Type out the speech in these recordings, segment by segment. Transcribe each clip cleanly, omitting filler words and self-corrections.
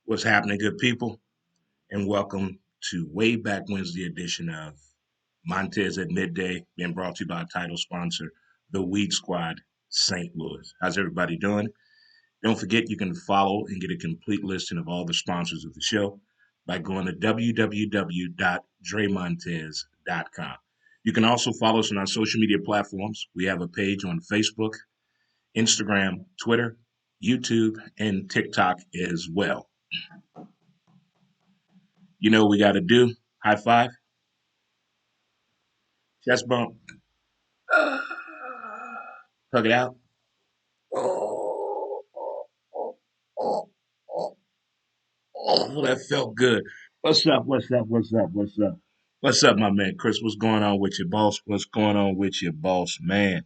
What's happening, good people? And welcome to Way Back Wednesday edition of Montez at Midday, being brought to you by our title sponsor, the Weed Squad, St. Louis. How's everybody doing? Don't forget you can follow and get a complete listing of all the sponsors of the show by going to www.dremontez.com. You can also follow us on our social media platforms. We have a page on Facebook, Instagram, Twitter, YouTube, and TikTok as well. You know what we got to do? High five, chest bump, hug it out. Oh, oh, oh, oh, oh, oh, that felt good. What's up? What's up? What's up? What's up? What's up, my man Chris? What's going on with your boss? What's going on with your boss, man?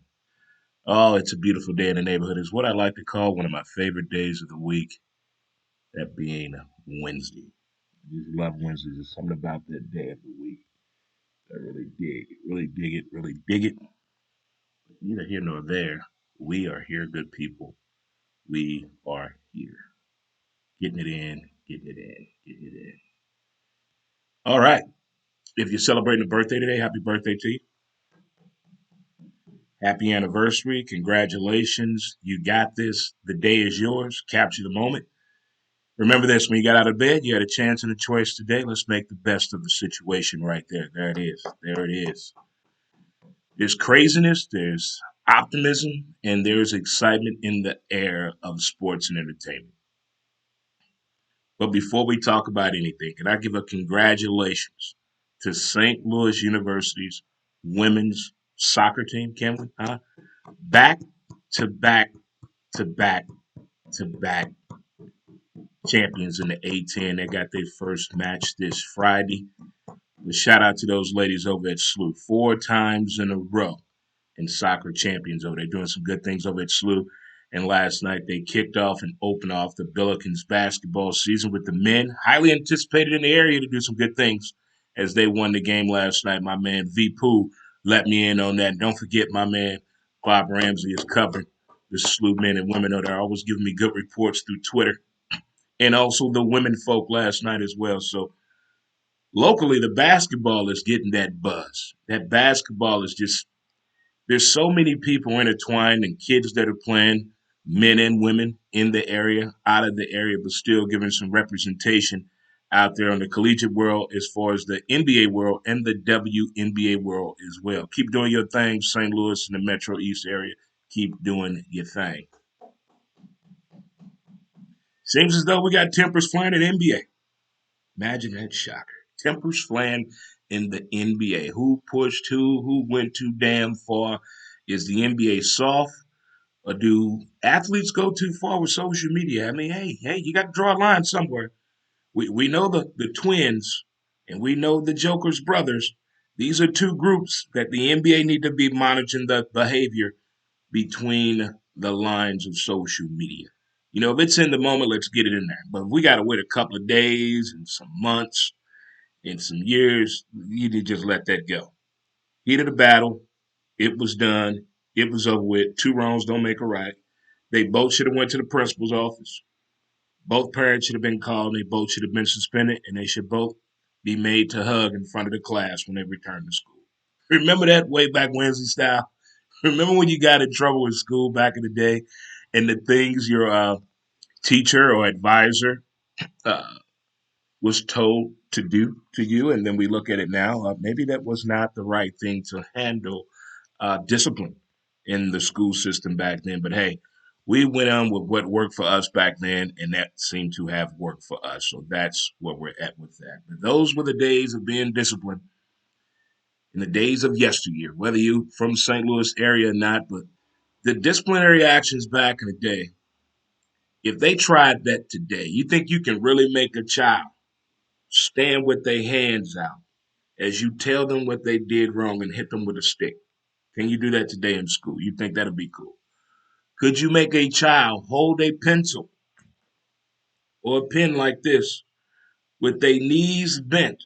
Oh, it's a beautiful day in the neighborhood. It's what I like to call one of my favorite days of the week, that being Wednesday. I just love Wednesdays. There's something about that day of the week that I really dig it, really dig it. Neither here nor there. We are here, good people. We are here. Getting it in, getting it in, getting it in. All right. If you're celebrating a birthday today, happy birthday to you. Happy anniversary. Congratulations. You got this. The day is yours. Capture the moment. Remember this, when you got out of bed, you had a chance and a choice today. Let's make the best of the situation right there. There it is. There it is. There's craziness, there's optimism, and there's excitement in the air of sports and entertainment. But before we talk about anything, can I give a congratulations to St. Louis University's women's soccer team? Can we? Huh? Back to back to back to back champions in the A10. They got their first match this Friday. A shout out to those ladies over at SLU. 4 times in a row and soccer champions over there, doing some good things over at SLU. And last night they kicked off and opened off the Billikens basketball season with the men, highly anticipated in the area to do some good things as they won the game last night. My man V Pooh let me in on that. And don't forget, my man Bob Ramsey is covering the SLU men and women over there, always giving me good reports through Twitter. And also the women folk last night as well. So locally, the basketball is getting that buzz. That basketball is just, there's so many people intertwined and kids that are playing, men and women in the area, out of the area, but still giving some representation out there in the collegiate world as far as the NBA world and the WNBA world as well. Keep doing your thing, St. Louis and the Metro East area. Keep doing your thing. Seems as though we got tempers flying in the NBA. Imagine that shocker. Tempers flying in the NBA. Who pushed who? Who went too damn far? Is the NBA soft? Or do athletes go too far with social media? I mean, hey, you got to draw a line somewhere. We know the twins and we know the Joker's brothers. These are two groups that the NBA need to be monitoring the behavior between the lines of social media. You know, if it's in the moment, let's get it in there. But if we got to wait a couple of days and some months and some years, you need to just let that go. Heat of the battle, it was done. It was over with. Two wrongs don't make a right. They both should have went to the principal's office. Both parents should have been called. And they both should have been suspended, and they should both be made to hug in front of the class when they return to school. Remember that way back Wednesday style? Remember when you got in trouble in school back in the day, and the things your teacher or advisor uh, was told to do to you, and then we look at it now. Maybe that was not the right thing to handle discipline in the school system back then. But hey, we went on with what worked for us back then, and that seemed to have worked for us. So that's where we're at with that. But those were the days of being disciplined in the days of yesteryear, whether you from St. Louis area or not. But the disciplinary actions back in the day, if they tried that today, you think you can really make a child stand with their hands out as you tell them what they did wrong and hit them with a stick? Can you do that today in school? You think that'd be cool? Could you make a child hold a pencil or a pen like this with their knees bent?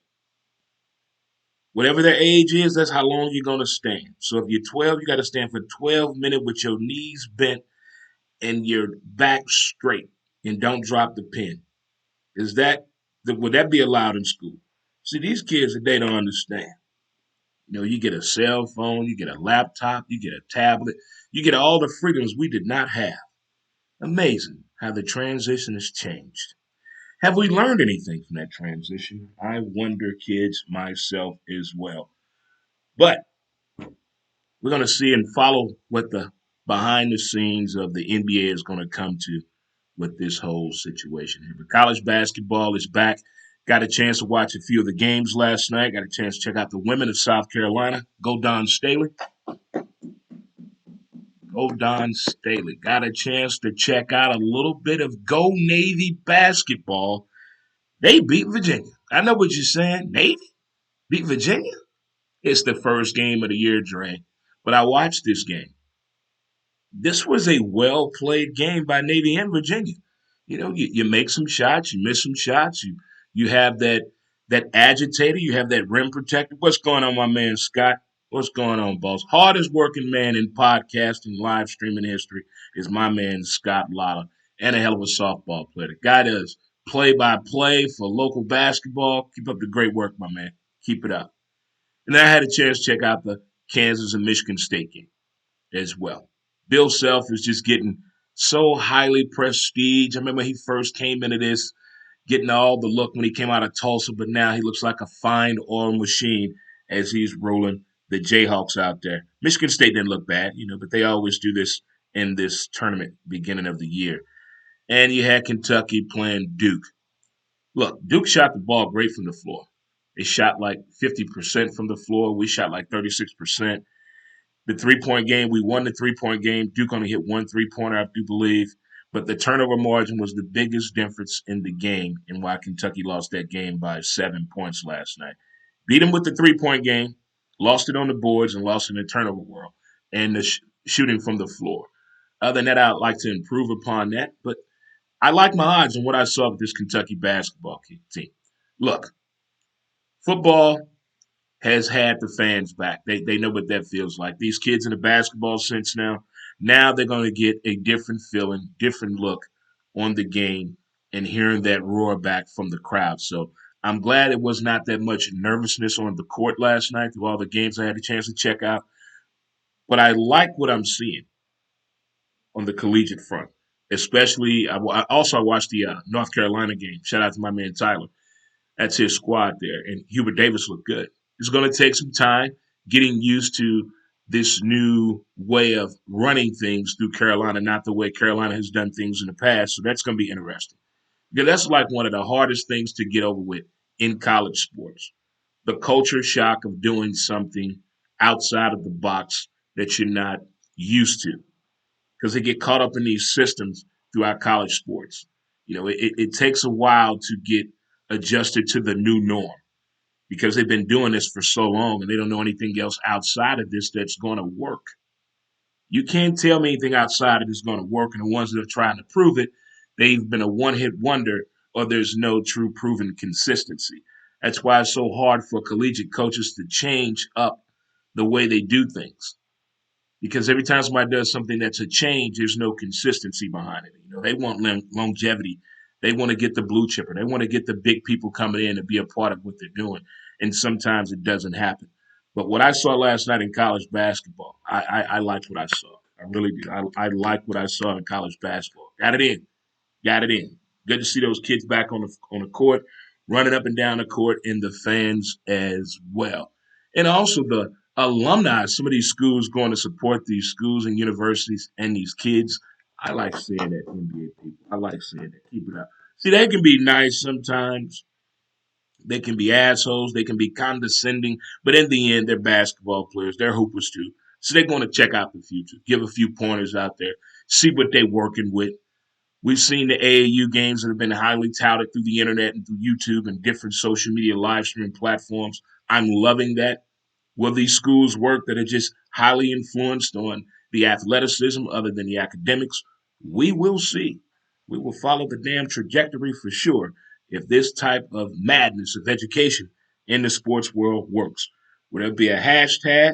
Whatever their age is, that's how long you're going to stand. So if you're 12, you got to stand for 12 minutes with your knees bent and your back straight, and don't drop the pen. Is that would that be allowed in school? See, these kids they don't understand. You know, you get a cell phone, you get a laptop, you get a tablet, you get all the freedoms we did not have. Amazing how the transition has changed. Have we learned anything from that transition? I wonder, kids, myself as well. But we're going to see and follow what the behind the scenes of the NBA is going to come to with this whole situation here. But college basketball is back. Got a chance to watch a few of the games last night. Got a chance to check out the women of South Carolina. Go Don Staley. Go Don Staley. Got a chance to check out a little bit of Go Navy basketball. They beat Virginia. I know what you're saying. Navy beat Virginia? It's the first game of the year, Dre. But I watched this game. This was a well played game by Navy and Virginia. You know, you make some shots, you miss some shots, you have that agitator, you have that rim protector. What's going on, my man Scott? What's going on, boss? Hardest working man in podcasting, live streaming history is my man Scott Lotta, and a hell of a softball player. The guy does play by play for local basketball. Keep up the great work, my man. Keep it up. And then I had a chance to check out the Kansas and Michigan State game as well. Bill Self is just getting so highly prestige. I remember he first came into this, getting all the look when he came out of Tulsa, but now he looks like a fine oil machine as he's rolling the Jayhawks out there. Michigan State didn't look bad, but they always do this in this tournament beginning of the year. And you had Kentucky playing Duke. Look, Duke shot the ball great from the floor. They shot like 50% from the floor. We shot like 36%. The 3 point game, we won the 3 point game. Duke only hit one 3 pointer, I do believe. But the turnover margin was the biggest difference in the game and why Kentucky lost that game by 7 points last night. Beat them with the 3 point game, lost it on the boards, and lost in the turnover world and the shooting from the floor. Other than that, I'd like to improve upon that. But I like my odds on what I saw with this Kentucky basketball team. Look, football has had the fans back. They know what that feels like. These kids in the basketball sense now they're going to get a different feeling, different look on the game and hearing that roar back from the crowd. So I'm glad it was not that much nervousness on the court last night through all the games I had a chance to check out. But I like what I'm seeing on the collegiate front, especially I also watched the North Carolina game. Shout out to my man Tyler. That's his squad there. And Hubert Davis looked good. It's going to take some time getting used to this new way of running things through Carolina, not the way Carolina has done things in the past. So that's going to be interesting. Because that's like one of the hardest things to get over with in college sports. The culture shock of doing something outside of the box that you're not used to. Because they get caught up in these systems throughout college sports. It takes a while to get adjusted to the new norm because they've been doing this for so long and they don't know anything else outside of this that's going to work. You can't tell me anything outside of this is going to work, and the ones that are trying to prove it, they've been a one-hit wonder, or there's no true proven consistency. That's why it's so hard for collegiate coaches to change up the way they do things because every time somebody does something that's a change, there's no consistency behind it. They want longevity. They want to get the blue chipper. They want to get the big people coming in and be a part of what they're doing. And sometimes it doesn't happen. But what I saw last night in college basketball, I liked what I saw. I really did. I liked what I saw in college basketball. Got it in. Got it in. Good to see those kids back on the court, running up and down the court, and the fans as well. And also the alumni, some of these schools going to support these schools and universities and these kids. I like seeing that NBA people. I like seeing that. Keep it up. See, they can be nice sometimes. They can be assholes. They can be condescending. But in the end, they're basketball players. They're hoopers too. So they're going to check out the future, give a few pointers out there, see what they're working with. We've seen the AAU games that have been highly touted through the internet and through YouTube and different social media live streaming platforms. I'm loving that. Will these schools work that are just highly influenced on the athleticism other than the academics? We will see. We will follow the damn trajectory for sure if this type of madness of education in the sports world works. Will there be a hashtag?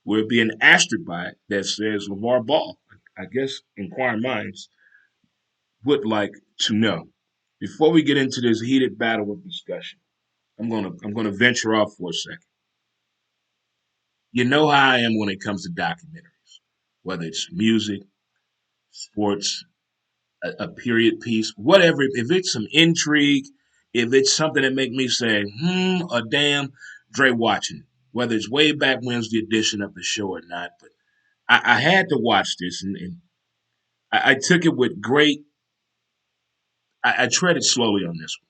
Will there be an asterisk by it that says LeVar Ball? I guess inquiring minds would like to know. Before we get into this heated battle of discussion, I'm gonna venture off for a second. You know how I am when it comes to documentaries, whether it's music, sports, a period piece, whatever. If it's some intrigue, if it's something that make me say or damn, Dre watching it. Whether it's way back when's the edition of the show or not, but I had to watch this, and I took it with great. I treaded slowly on this one.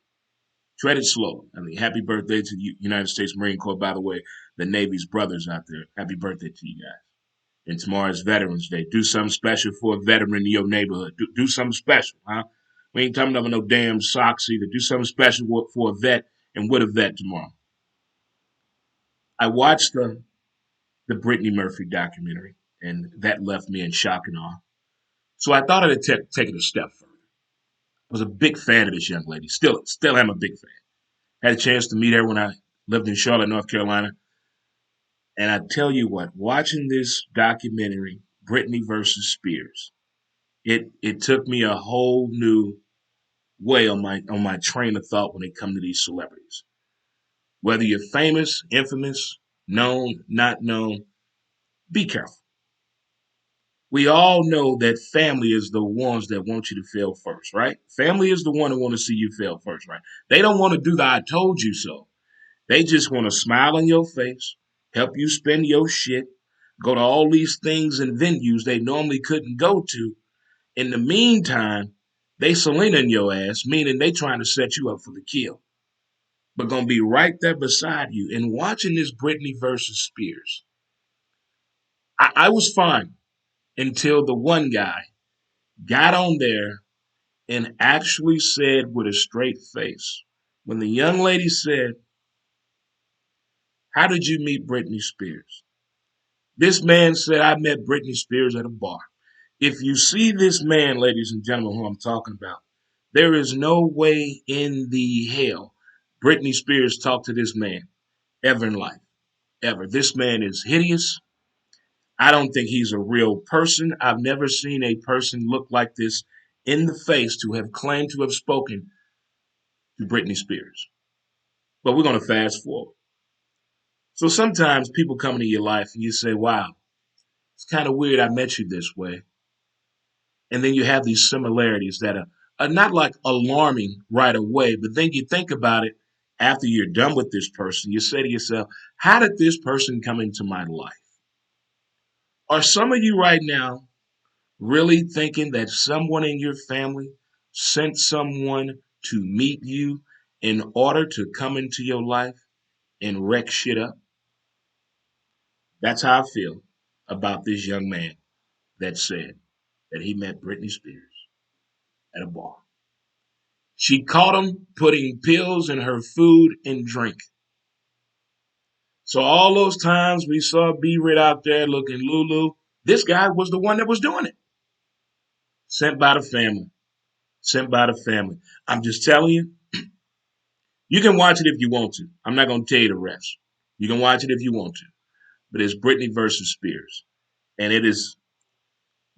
Treaded slow. I mean, happy birthday to the United States Marine Corps, by the way, the Navy's brothers out there. Happy birthday to you guys. And tomorrow's Veterans Day. Do something special for a veteran in your neighborhood. Do something special, huh? We ain't talking about no damn socks either. Do something special for a vet and with a vet tomorrow. I watched the Brittany Murphy documentary, and that left me in shock and awe. So I thought I'd take it a step further. I was a big fan of this young lady. Still am a big fan. Had a chance to meet her when I lived in Charlotte, North Carolina. And I tell you what, watching this documentary, Britney versus Spears, it took me a whole new way on my train of thought when it comes to these celebrities. Whether you're famous, infamous, known, not known, be careful. We all know that family is the ones that want you to fail first, right? Family is the one that want to see you fail first, right? They don't want to do the I told you so. They just want to smile on your face, help you spend your shit, go to all these things and venues they normally couldn't go to. In the meantime, they Selena in your ass, meaning they trying to set you up for the kill. But gonna be right there beside you. And watching this Britney versus Spears, I was fine until the one guy got on there and actually said with a straight face, when the young lady said, "How did you meet Britney Spears?" This man said, "I met Britney Spears at a bar." If you see this man, ladies and gentlemen, who I'm talking about, there is no way in the hell Britney Spears talked to this man ever in life. Ever. This man is hideous. I don't think he's a real person. I've never seen a person look like this in the face to have claimed to have spoken to Britney Spears. But we're going to fast forward. So sometimes people come into your life and you say, wow, it's kind of weird I met you this way. And then you have these similarities that are not like alarming right away, but then you think about it after you're done with this person. You say to yourself, how did this person come into my life? Are some of you right now really thinking that someone in your family sent someone to meet you in order to come into your life and wreck shit up? That's how I feel about this young man that said that he met Britney Spears at a bar. She caught him putting pills in her food and drink. So all those times we saw B Rit out there looking Lulu, this guy was the one that was doing it. Sent by the family. Sent by the family. I'm just telling you, you can watch it if you want to. I'm not going to tell you the rest. You can watch it if you want to. But it's Britney versus Spears. And it is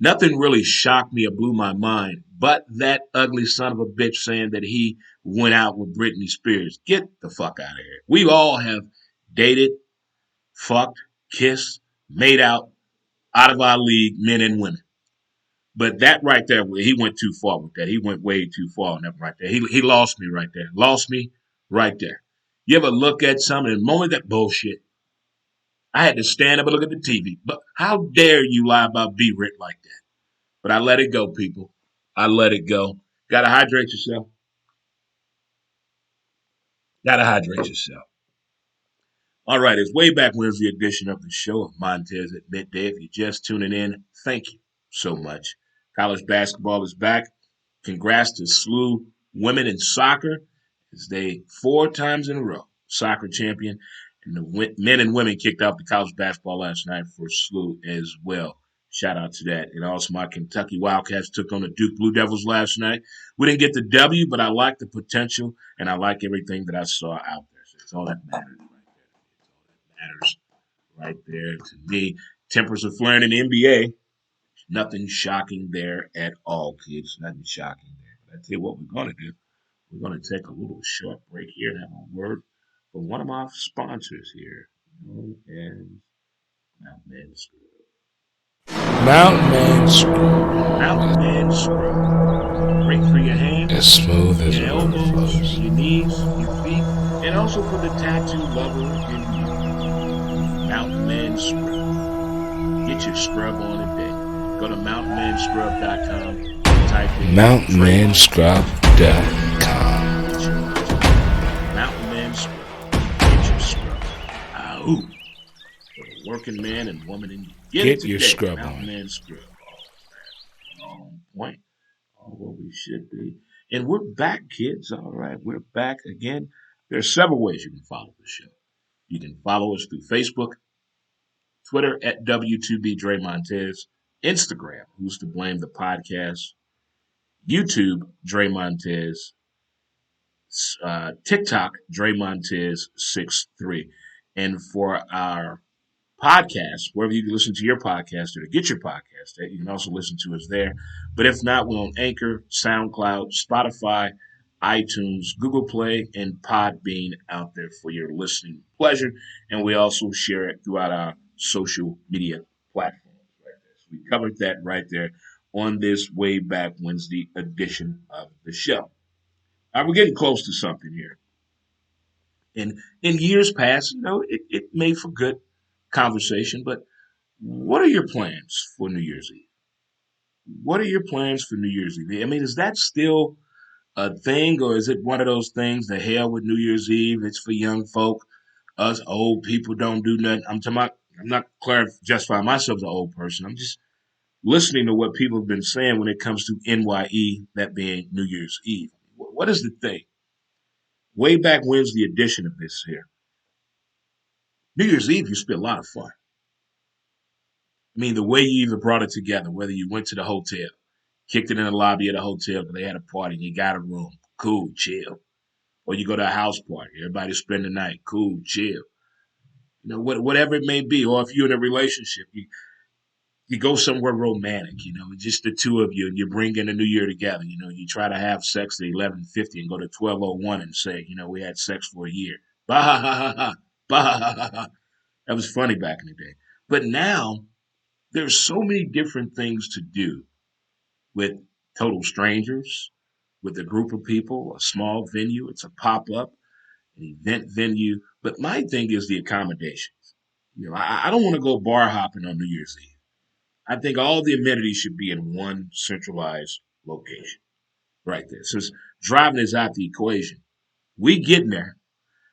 nothing really shocked me or blew my mind but that ugly son of a bitch saying that he went out with Britney Spears. Get the fuck out of here. We all have dated, fucked, kissed, made out of our league, men and women. But that right there, he went too far with that. He went way too far on that right there. He lost me right there. Lost me right there. You ever look at something and moment that bullshit? I had to stand up and look at the TV. But how dare you lie about B. Rick like that? But I let it go, people. I let it go. Gotta hydrate yourself. Gotta hydrate yourself. All right, it's way back Wednesday edition of the show of Montez at midday. If you're just tuning in, thank you so much. College basketball is back. Congrats to SLU women in soccer as they 4 times in a row soccer champion. And the men and women kicked off the college basketball last night for SLU as well. Shout out to that. And also my Kentucky Wildcats took on the Duke Blue Devils last night. We didn't get the W, but I like the potential and I like everything that I saw out there. So it's all that matters matters right there to me. Tempers are flaring in the NBA. Nothing shocking there at all, kids. Nothing shocking there. But I tell you what we're going to do. We're going to take a little short break here and have a word from one of my sponsors here, known as Mountain Mountain Man Screw Mountain Scrub. Great for your as hands, smooth as your a river elbows, flows. your knees, your feet, and also for the tattoo lover in you. Mountain Man Scrub. Get your scrub on today. Go to mountainmanscrub.com and type in Dre Montez. MountainManScrub.com. Get yours. Mountain Man Scrub. Get your scrub on. Ahoo. For the working man and woman in you. Get it Get your today. scrub Mountain on. Man Scrub. On point. All where we should be. And we're back, kids. All right. We're back again. There are several ways you can follow the show. You can follow us through Facebook, Twitter at W2B Dre Montez, Instagram, Who's to Blame the Podcast, YouTube, Dre Montez, TikTok, Dre Montez 63. And for our podcast, wherever you can listen to your podcast or to get your podcast at, you can also listen to us there. But if not, we're on Anchor, SoundCloud, Spotify, iTunes, Google Play, and Podbean out there for your listening pleasure. And we also share it throughout our social media platforms. Right there. So we covered that right there on this way back Wednesday edition of the show. All right, we're getting close to something here. And in years past, it made for good conversation, but what are your plans for New Year's Eve? What are your plans for New Year's Eve? I mean, is that still a thing, or is it one of those things? The hell with New Year's Eve. It's for young folk. Us old people don't do nothing. I'm talking about. I'm not justifying myself as an old person. I'm just listening to what people have been saying when it comes to NYE, that being New Year's Eve. What is the thing? Way back when's the edition of this here? New Year's Eve used to be a lot of fun. I mean, the way you even brought it together, whether you went to the hotel, kicked it in the lobby of the hotel because they had a party and you got a room. Cool, chill. Or you go to a house party. Everybody spend the night. Cool, chill. Whatever it may be. Or if you're in a relationship, you go somewhere romantic, just the two of you, and you bring in a new year together. You try to have sex at 11:50 and go to 12:01 and say, we had sex for a year. Bah ha ha ha ha. Bah ha ha ha ha. That was funny back in the day. But now there's so many different things to do with total strangers, with a group of people, a small venue. It's a pop up, an event venue. But my thing is the accommodations. I don't want to go bar hopping on New Year's Eve. I think all the amenities should be in one centralized location right there. Since driving is out the equation, we getting there.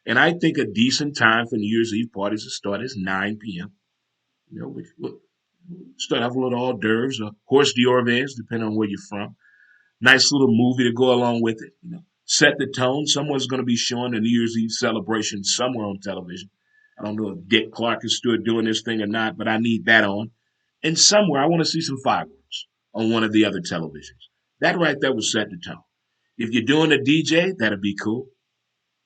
And I think a decent time for New Year's Eve parties to start is 9 p.m. Which will start off with little hors d'oeuvres or horse d'oeuvres, depending on where you're from. Nice little movie to go along with it. Set the tone. Someone's going to be showing a New Year's Eve celebration somewhere on television. I don't know if Dick Clark is still doing this thing or not, but I need that on. And somewhere I want to see some fireworks on one of the other televisions. That right there would set the tone. If you're doing a DJ, that'd be cool.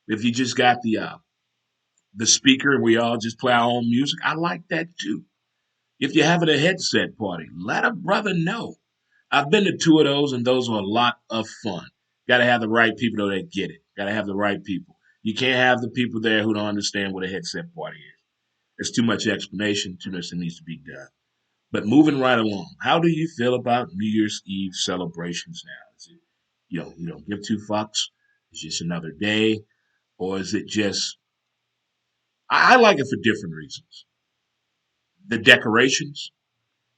If you just got the speaker and we all just play our own music, I like that too. If you're having a headset party, let a brother know. I've been to two of those, and those are a lot of fun. Got to have the right people though that get it. Got to have the right people. You can't have the people there who don't understand what a headset party is. There's too much explanation, too much that needs to be done. But moving right along, how do you feel about New Year's Eve celebrations now? Is it, you don't give two fucks? It's just another day, or is it just? I like it for different reasons. The decorations,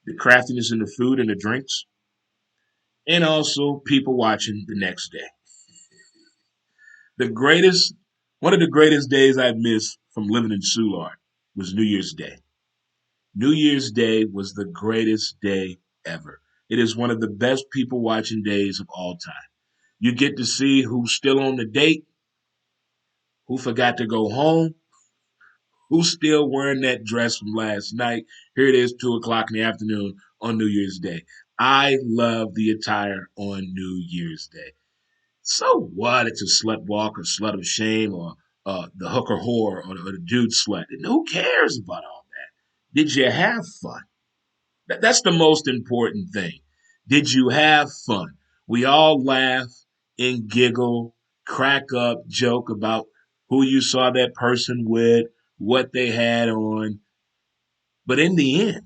the craftiness in the food and the drinks, and also people watching the next day. The greatest, one of the greatest days I missed from living in Soulard was New Year's Day. New Year's Day was the greatest day ever. It is one of the best people watching days of all time. You get to see who's still on the date, who forgot to go home, who's still wearing that dress from last night. Here it is, 2 o'clock in the afternoon on New Year's Day. I love the attire on New Year's Day. So what? It's a slut walk or slut of shame or the hooker whore or the dude slut. And who cares about all that? Did you have fun? That's the most important thing. Did you have fun? We all laugh and giggle, crack up, joke about who you saw that person with, what they had on. But in the end,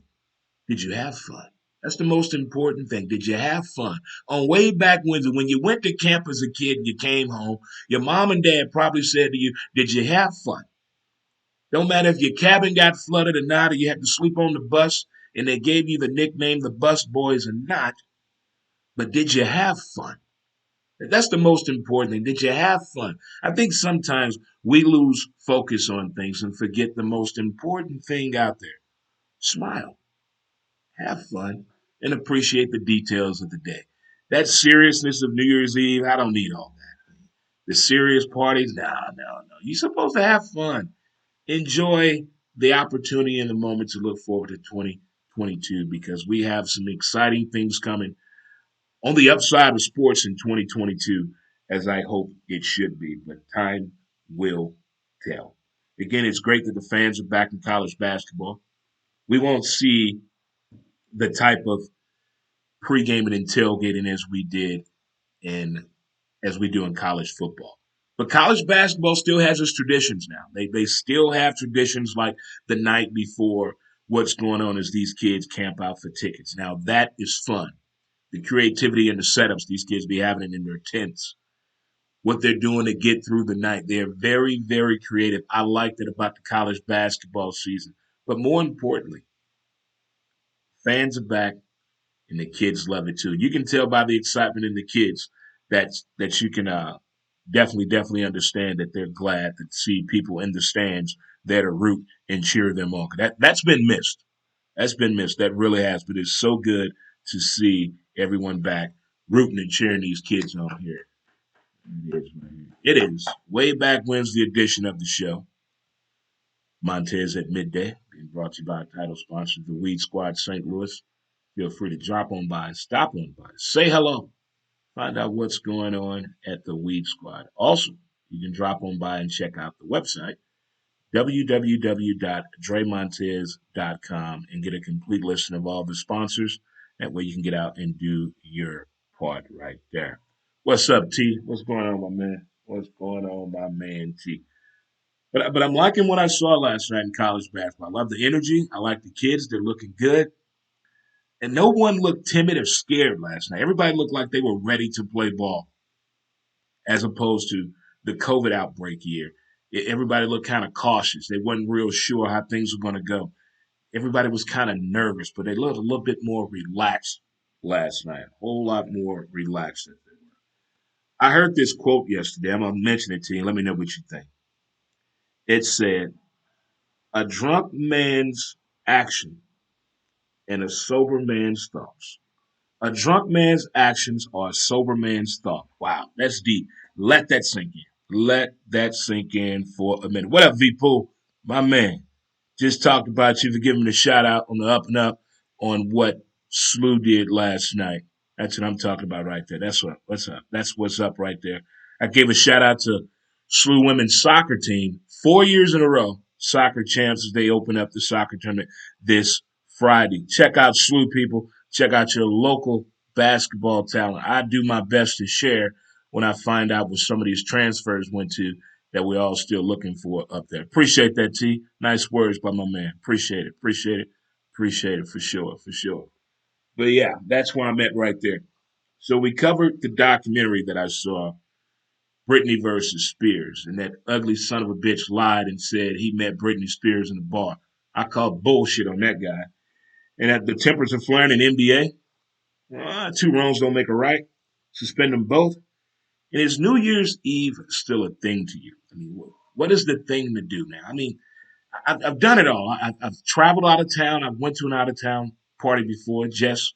did you have fun? That's the most important thing. Did you have fun? On way back when you went to camp as a kid and you came home, your mom and dad probably said to you, did you have fun? Don't matter if your cabin got flooded or not, or you had to sleep on the bus and they gave you the nickname the bus boys or not, but did you have fun? That's the most important thing. Did you have fun? I think sometimes we lose focus on things and forget the most important thing out there. Smile, have fun, and appreciate the details of the day. That seriousness of New Year's Eve, I don't need all that. The serious parties, no, no, no. You're supposed to have fun. Enjoy the opportunity and the moment to look forward to 2022 because we have some exciting things coming on the upside of sports in 2022, as I hope it should be. But time will tell. Again, it's great that the fans are back in college basketball. We won't see the type of pre-gaming and tailgating as we did in as we do in college football. But college basketball still has its traditions now. They still have traditions like the night before what's going on as these kids camp out for tickets. Now that is fun. The creativity and the setups these kids be having in their tents, what they're doing to get through the night. They're very, very creative. I like that about the college basketball season. But more importantly, fans are back and the kids love it too. You can tell by the excitement in the kids that you can definitely understand that they're glad to see people in the stands there to root and cheer them on. That's been missed. That's been missed. That really has. But it's so good to see everyone back rooting and cheering these kids on here. It is, man. It is. Way back when's the edition of the show. Montez at midday, being brought to you by our title sponsor, the Weed Squad St. Louis. Feel free to drop on by, stop on by, say hello, find out what's going on at the Weed Squad. Also, you can drop on by and check out the website, www.dremontez.com, and get a complete list of all the sponsors. That way you can get out and do your part right there. What's up, T? What's going on, my man? What's going on, my man, T? But I'm liking what I saw last night in college basketball. I love the energy. I like the kids. They're looking good. And no one looked timid or scared last night. Everybody looked like they were ready to play ball, as opposed to the COVID outbreak year. Everybody looked kind of cautious. They wasn't real sure how things were going to go. Everybody was kind of nervous, but they looked a little bit more relaxed last night. A whole lot more relaxed. I heard this quote yesterday. I'm going to mention it to you. Let me know what you think. It said, a drunk man's action and a sober man's thoughts. A drunk man's actions are a sober man's thought. Wow, that's deep. Let that sink in. Let that sink in for a minute. What up, V Pool? My man. Just talked about you for giving me a shout out on the up and up on what Slew did last night. That's what I'm talking about right there. What's up. That's what's up right there. I gave a shout out to Slew women's soccer team 4 years in a row. Soccer champs as they open up the soccer tournament this Friday. Check out Slew, people. Check out your local basketball talent. I do my best to share when I find out what some of these transfers went to that we're all still looking for up there. Appreciate that, T. Nice words by my man. Appreciate it. Appreciate it. Appreciate it for sure. For sure. But yeah, that's where I'm at right there. So we covered the documentary that I saw, Britney versus Spears, and that ugly son of a bitch lied and said he met Britney Spears in the bar. I called bullshit on that guy. And at the tempers are flaring in NBA, two wrongs don't make a right. Suspend them both. And is New Year's Eve still a thing to you? I mean, what is the thing to do now? I mean, I've done it all. I've traveled out of town. I've went to an out of town party before, just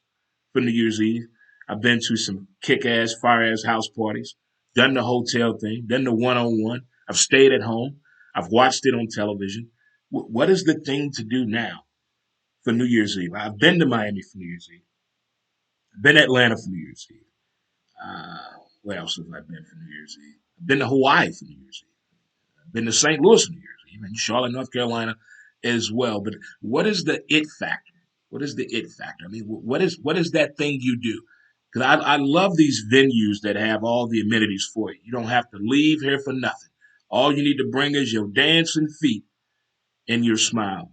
for New Year's Eve. I've been to some kick-ass, fire-ass house parties, done the hotel thing, done the one-on-one. I've stayed at home. I've watched it on television. What is the thing to do now for New Year's Eve? I've been to Miami for New Year's Eve. I've been to Atlanta for New Year's Eve. Where else have I been for New Year's Eve? I've been to Hawaii for New Year's Eve. I've been to St. Louis for New Year's Eve and Charlotte, North Carolina as well. But what is the it factor? What is the it factor? I mean, what is that thing you do? Because I love these venues that have all the amenities for you. You don't have to leave here for nothing. All you need to bring is your dancing feet and your smile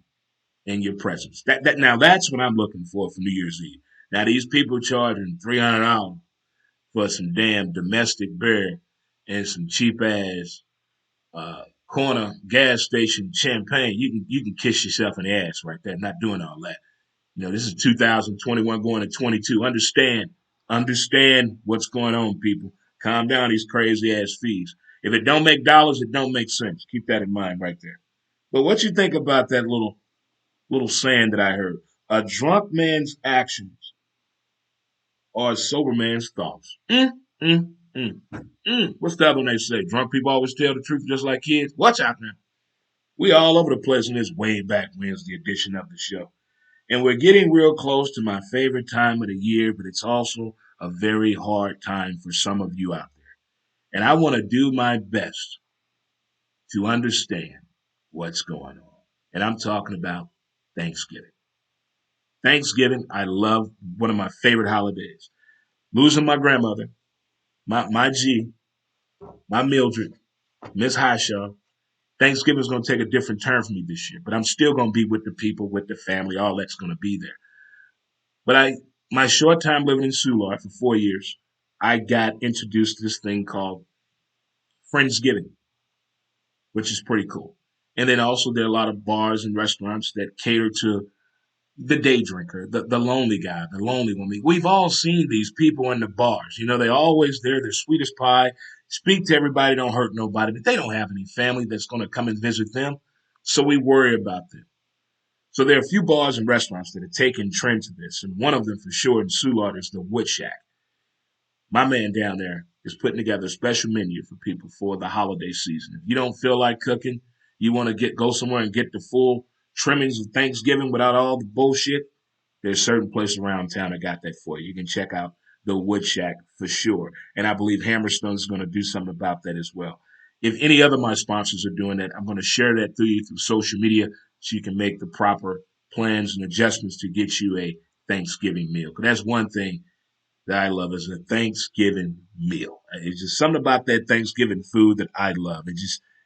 and your presence. That now that's what I'm looking for New Year's Eve. Now these people charging $300 for some damn domestic beer and some cheap ass corner gas station champagne. You can kiss yourself in the ass right there. Not doing all that. This is 2021 going to 22. Understand what's going on, people. Calm down these crazy ass fees. If it don't make dollars, it don't make sense. Keep that in mind right there. But what you think about that little saying that I heard? A drunk man's actions are a sober man's thoughts. Mm, mm. What's the other one they say? Drunk people always tell the truth just like kids. Watch out now. We all over the place in this way back Wednesday edition of the show. And we're getting real close to my favorite time of the year, but it's also a very hard time for some of you out there. And I want to do my best to understand what's going on. And I'm talking about Thanksgiving. Thanksgiving, I love one of my favorite holidays. Losing my grandmother, my G, my Mildred, Miss Highshaw. Thanksgiving's going to take a different turn for me this year, but I'm still going to be with the people, with the family, all that's going to be there. But my short time living in Soulard for 4 years, I got introduced to this thing called Friendsgiving, which is pretty cool. And then also there are a lot of bars and restaurants that cater to the day drinker, the lonely guy, the lonely woman. We've all seen these people in the bars. They're always there, they're sweet as pie, speak to everybody, don't hurt nobody, but they don't have any family that's going to come and visit them. So we worry about them. So there are a few bars and restaurants that have taken trend to this, and one of them for sure in Soulard is the Wood Shack. My man down there is putting together a special menu for people for the holiday season. If you don't feel like cooking, you want to go somewhere and get the full trimmings of Thanksgiving without all the bullshit, there's certain places around town that got that for you. You can check out the Wood Shack for sure. And I believe Hammerstone is going to do something about that as well. If any other of my sponsors are doing that, I'm going to share that through you through social media so you can make the proper plans and adjustments to get you a Thanksgiving meal. Because that's one thing that I love is a Thanksgiving meal. It's just something about that Thanksgiving food that I love.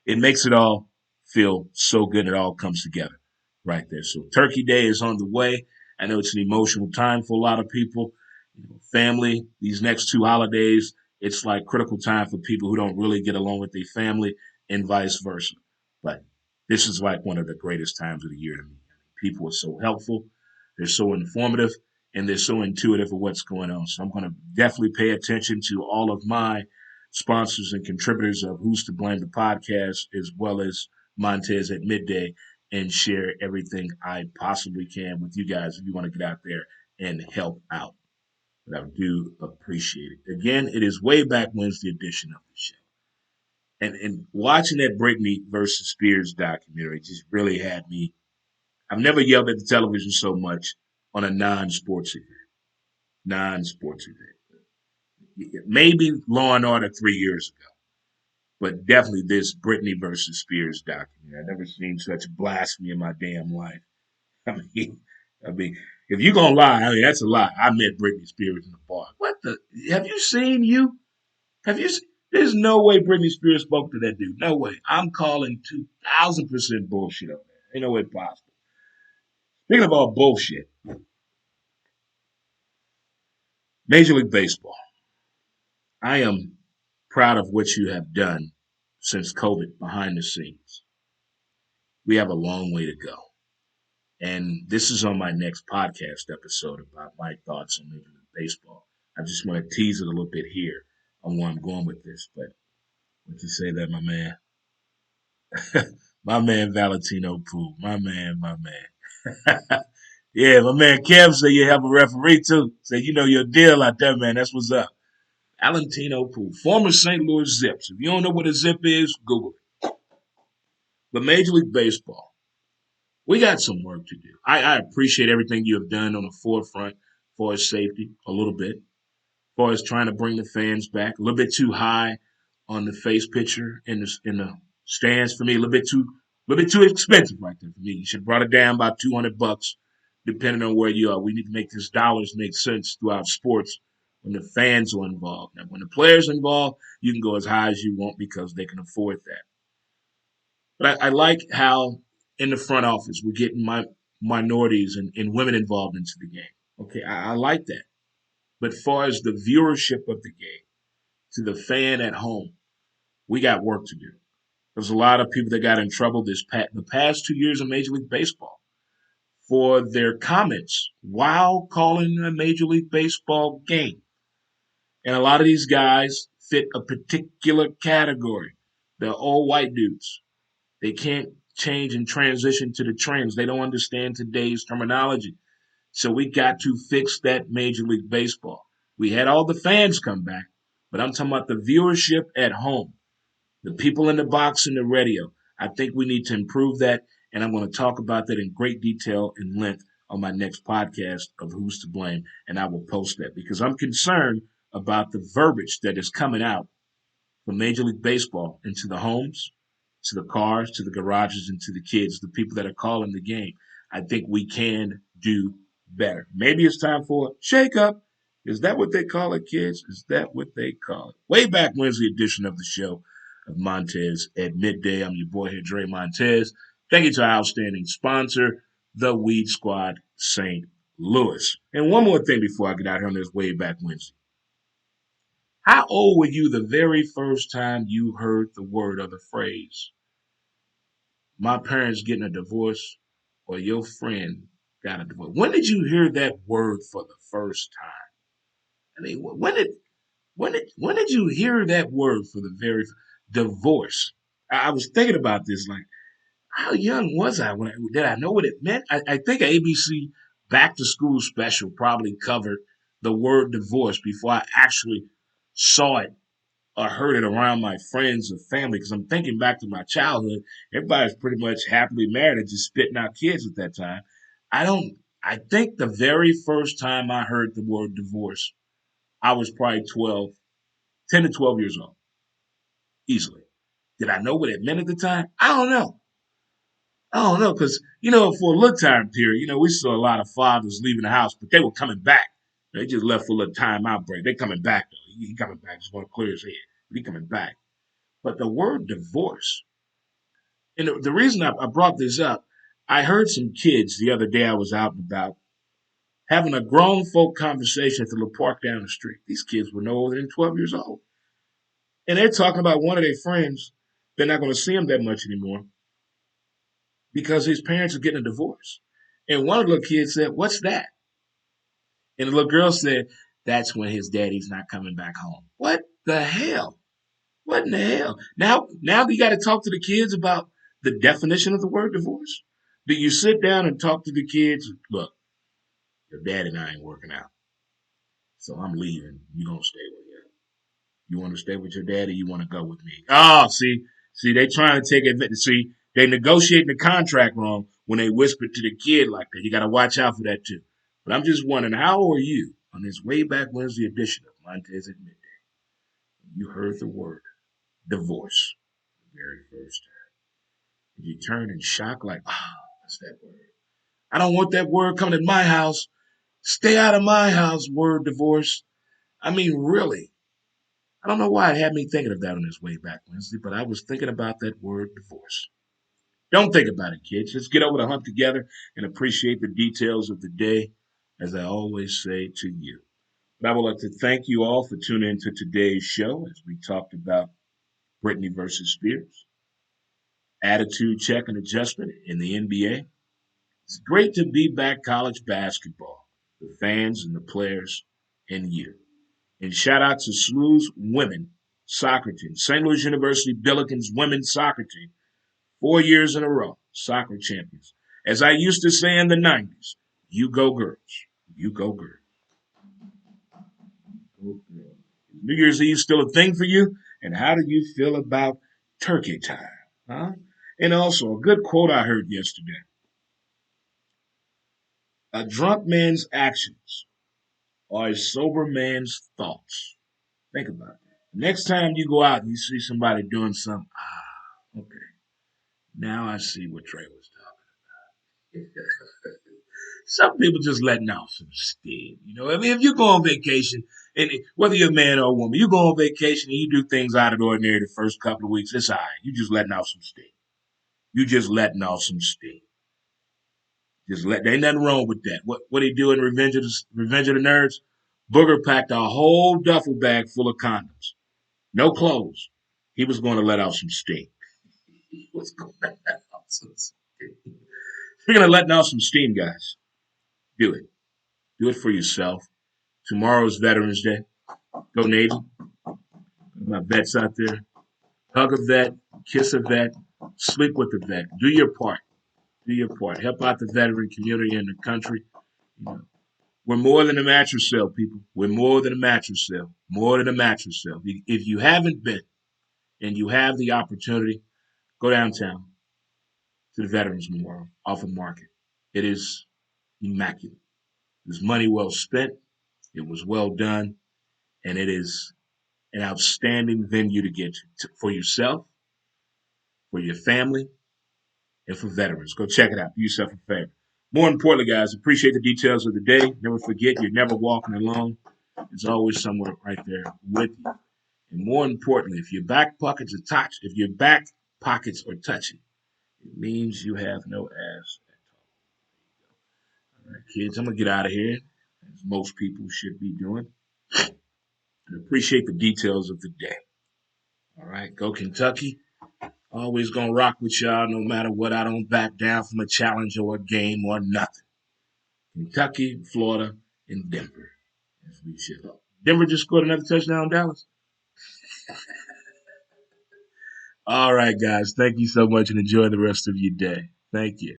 It makes it all feel so good. It all comes together right there. So Turkey Day is on the way. I know it's an emotional time for a lot of people. Family, these next two holidays, it's like critical time for people who don't really get along with their family and vice versa. But this is like one of the greatest times of the year to me. People are so helpful. They're so informative and they're so intuitive of what's going on. So I'm going to definitely pay attention to all of my sponsors and contributors of Who's to Blame the podcast, as well as Montez at midday, and share everything I possibly can with you guys if you want to get out there and help out. But I do appreciate it. Again, it is way back Wednesday edition of the show. And watching that Britney versus Spears documentary just really had me. I've never yelled at the television so much on a non-sports event. Non-sports event. Maybe Law and Order 3 years ago, but definitely this Britney versus Spears documentary. I've never seen such blasphemy in my damn life. I mean, I mean, if you're gonna lie, that's a lie. I met Britney Spears in the bar. What the? Have you seen you? Have you? There's no way Britney Spears spoke to that dude. No way. I'm calling 2,000% bullshit on that. Ain't no way possible. Speaking of all bullshit, Major League Baseball. I am proud of what you have done since COVID behind the scenes. We have a long way to go. And this is on my next podcast episode about my thoughts on Major League Baseball. I just want to tease it a little bit here on where I'm going with this. But what you say that, my man? My man Valentino Poole. My man. Yeah, my man Kev said you have a referee too. Say you know your deal out there, man. That's what's up. Valentino Poole, former St. Louis Zips. If you don't know what a zip is, Google it. But Major League Baseball, we got some work to do. I appreciate everything you have done on the forefront for safety a little bit, far as trying to bring the fans back. A little bit too high on the face picture in the stands for me. A little bit too expensive right there for me. You should have brought it down by $200, depending on where you are. We need to make this dollars make sense throughout sports when the fans are involved. Now, when the players are involved, you can go as high as you want because they can afford that. But I like how in the front office we're getting minorities and women involved into the game. Okay, I like that. But far as the viewership of the game to the fan at home, we got work to do. There's a lot of people that got in trouble the past 2 years of Major League Baseball for their comments while calling a Major League Baseball game. And a lot of these guys fit a particular category. They're all white dudes. They can't change and transition to the trends. They don't understand today's terminology. So we got to fix that Major League Baseball. We had all the fans come back, but I'm talking about the viewership at home, the people in the box and the radio. I think we need to improve that, and I'm going to talk about that in great detail and length on my next podcast of Who's to Blame, and I will post that because I'm concerned about the verbiage that is coming out from Major League Baseball into the homes, to the cars, to the garages, and to the kids, the people that are calling the game. I think we can do better. Maybe it's time for a shake up. Is that what they call it, kids? Is that what they call it? Way back Wednesday edition of the show of Montez at midday. I'm your boy here, Dre Montez. Thank you to our outstanding sponsor, the Weed Squad St. Louis. And one more thing before I get out here on this way back Wednesday. How old were you the very first time you heard the word or the phrase, my parents getting a divorce or your friend got a divorce? When did you hear that word for the first time? I mean, when did you hear that word for the very divorce? I was thinking about this, like, how young was I when did I know what it meant? I think an ABC back to school special probably covered the word divorce before I actually saw it or heard it around my friends or family because I'm thinking back to my childhood. Everybody's pretty much happily married and just spitting out kids at that time. I don't. I think the very first time I heard the word divorce, I was probably 12, 10 to 12 years old, easily. Did I know what it meant at the time? I don't know. I don't know because for a little time period, we saw a lot of fathers leaving the house, but they were coming back. They just left for a little time out break. They coming back though. He coming back. Just want to clear his head. But he coming back. But the word divorce, and the reason I brought this up, I heard some kids the other day I was out and about having a grown folk conversation at the little park down the street. These kids were no older than 12 years old. And they're talking about one of their friends. They're not going to see him that much anymore because his parents are getting a divorce. And one of the little kids said, "What's that?" And the little girl said, "That's when his daddy's not coming back home." What the hell? What in the hell? Now you got to talk to the kids about the definition of the word divorce. Do you sit down and talk to the kids? Look, your dad and I ain't working out, so I'm leaving. You gonna stay with him? You want to stay with your dad, or you want to go with me? Oh, see, they trying to take advantage. See, they negotiating the contract wrong when they whisper to the kid like that. You got to watch out for that too. But I'm just wondering, how are you on this way back Wednesday edition of Montez at midday? You heard the word divorce the very first time. Did you turn in shock like, what's that word? I don't want that word coming in my house. Stay out of my house, word divorce. I mean, really. I don't know why it had me thinking of that on this way back Wednesday, but I was thinking about that word divorce. Don't think about it, kids. Let's get over the hump together and appreciate the details of the day, as I always say to you. But I would like to thank you all for tuning into today's show as we talked about Britney versus Spears, attitude check and adjustment in the NBA. It's great to be back college basketball, the fans and the players and you. And shout out to SLU's women soccer team, St. Louis University Billikens women's soccer team, 4 years in a row, soccer champions. As I used to say in the 90s, you go girls, you go girls. New Year's Eve still a thing for you? And how do you feel about turkey time? Huh? And also, a good quote I heard yesterday. A drunk man's actions are a sober man's thoughts. Think about it. Next time you go out and you see somebody doing something, okay, now I see what Trey was talking about. Some people just letting off some steam. I mean, if you go on vacation And whether you're a man or a woman, you go on vacation and you do things out of the ordinary the first couple of weeks, it's all right. You just letting out some steam. You just letting off some steam. There ain't nothing wrong with that. What he do in Revenge of the Nerds? Booger packed a whole duffel bag full of condoms. No clothes. He was going to let out some steam. He was going to let out some steam. Speaking of letting out some steam, guys, do it. Do it for yourself. Tomorrow's Veterans Day. Go Navy. My vets out there. Hug a vet. Kiss a vet. Sleep with a vet. Do your part. Do your part. Help out the veteran community and the country. You know, we're more than a mattress sale, people. We're more than a mattress sale. More than a mattress sale. If you haven't been and you have the opportunity, go downtown to the Veterans Memorial off of Market. It is immaculate. It was money well spent. It was well done. And it is an outstanding venue to get to for yourself, for your family, and for veterans. Go check it out. Do yourself a favor. More importantly, guys, appreciate the details of the day. Never forget you're never walking alone. There's always someone right there with you. And more importantly, if your back pockets are touching, it means you have no ass. All right, kids, I'm gonna get out of here, as most people should be doing. And appreciate the details of the day. All right, go Kentucky. Always gonna rock with y'all no matter what. I don't back down from a challenge or a game or nothing. Kentucky, Florida, and Denver. As we should. Denver just scored another touchdown in Dallas. All right, guys. Thank you so much and enjoy the rest of your day. Thank you.